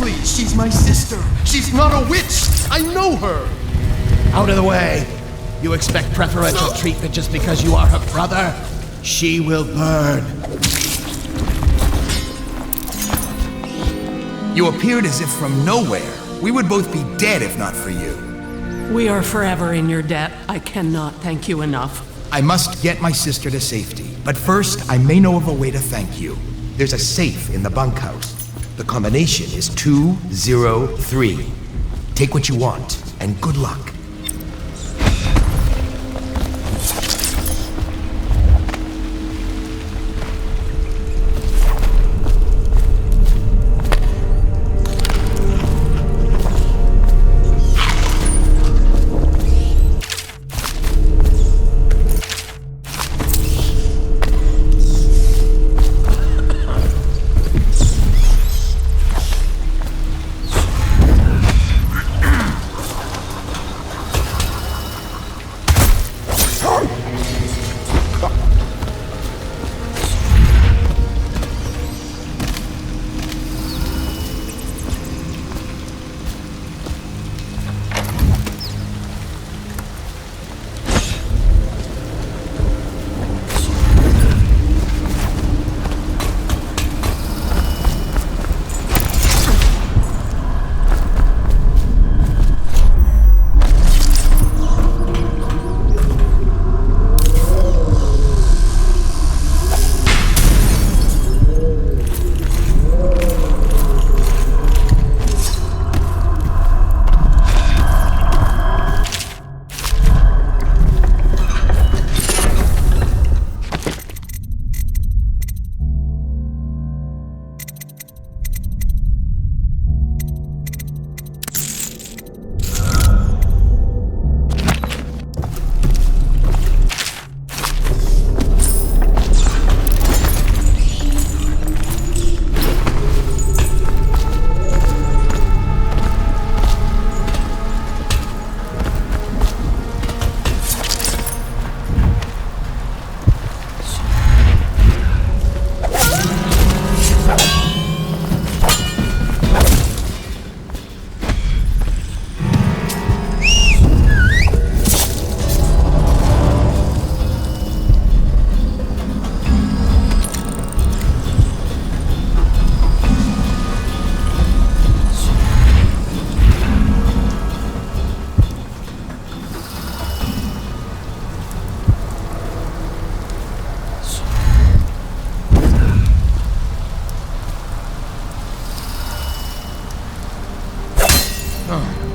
U: Please, she's my sister. She's not a witch. I know her.
N: Out of the way. You expect preferential treatment just because you are her brother? She will burn.
U: You appeared as if from nowhere. We would both be dead if not for you.
F: We are forever in your debt. I cannot thank you enough.
U: I must get my sister to safety. But first, I may know of a way to thank you. There's a safe in the bunkhouse. The combination is 203. Take what you want, and good luck.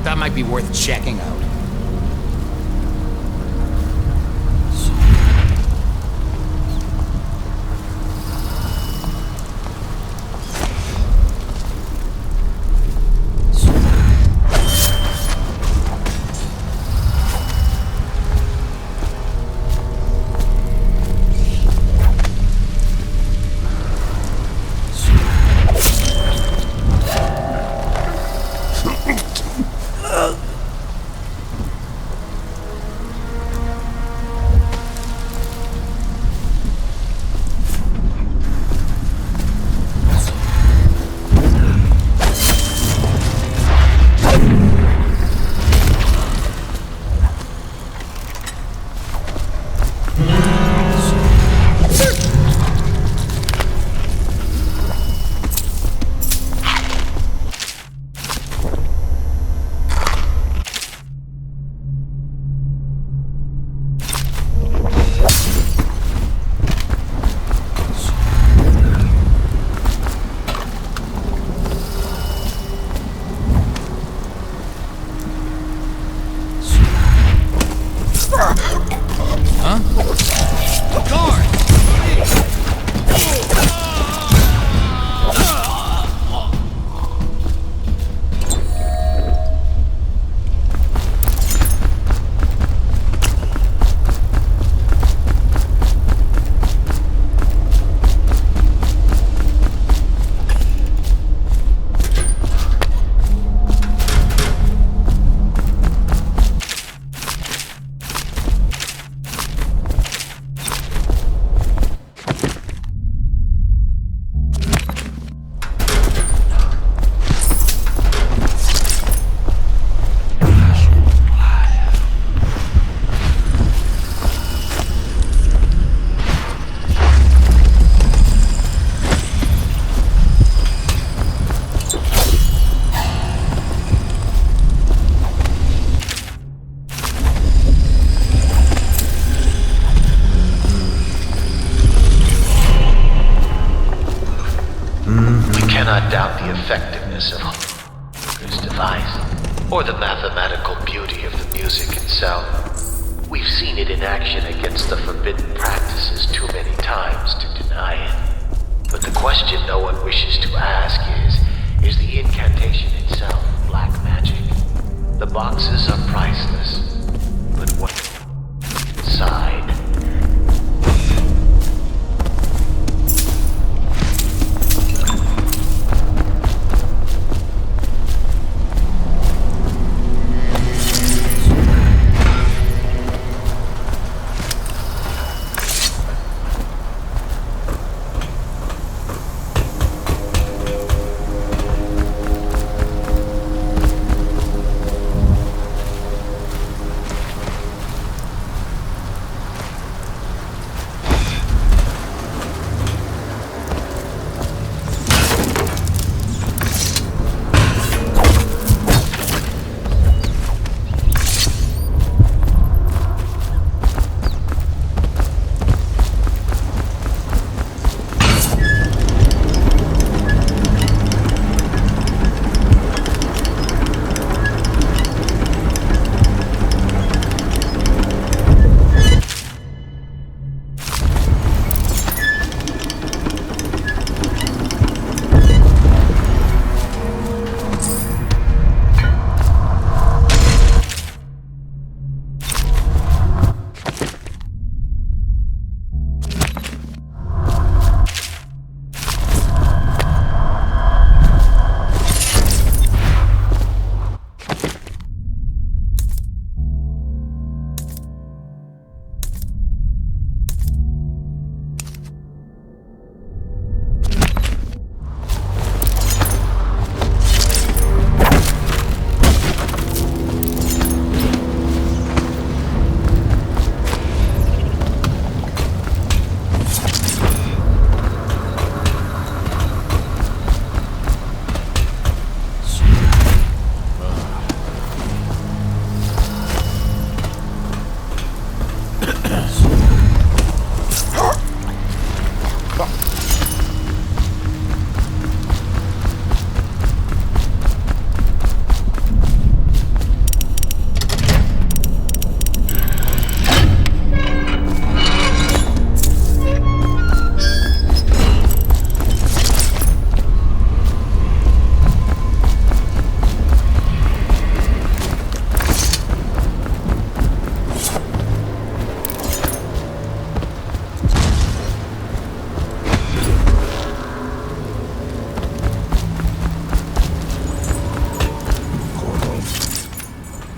M: That might be worth checking out.
O: cannot doubt the effectiveness of this device, or the mathematical beauty of the music itself. We've seen it in action against the forbidden practices too many times to deny it. But the question no one wishes to ask is the incantation itself black magic? The boxes are priceless, but what inside?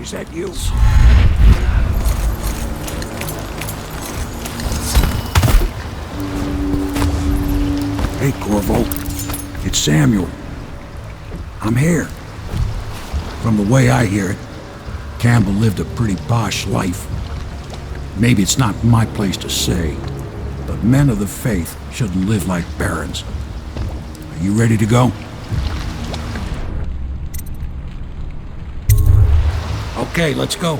A: Is that you? Hey, Corvo. It's Samuel. I'm here. From the way I hear it, Campbell lived a pretty posh life. Maybe it's not my place to say, but men of the faith shouldn't live like barons. Are you ready to go? Okay, let's go.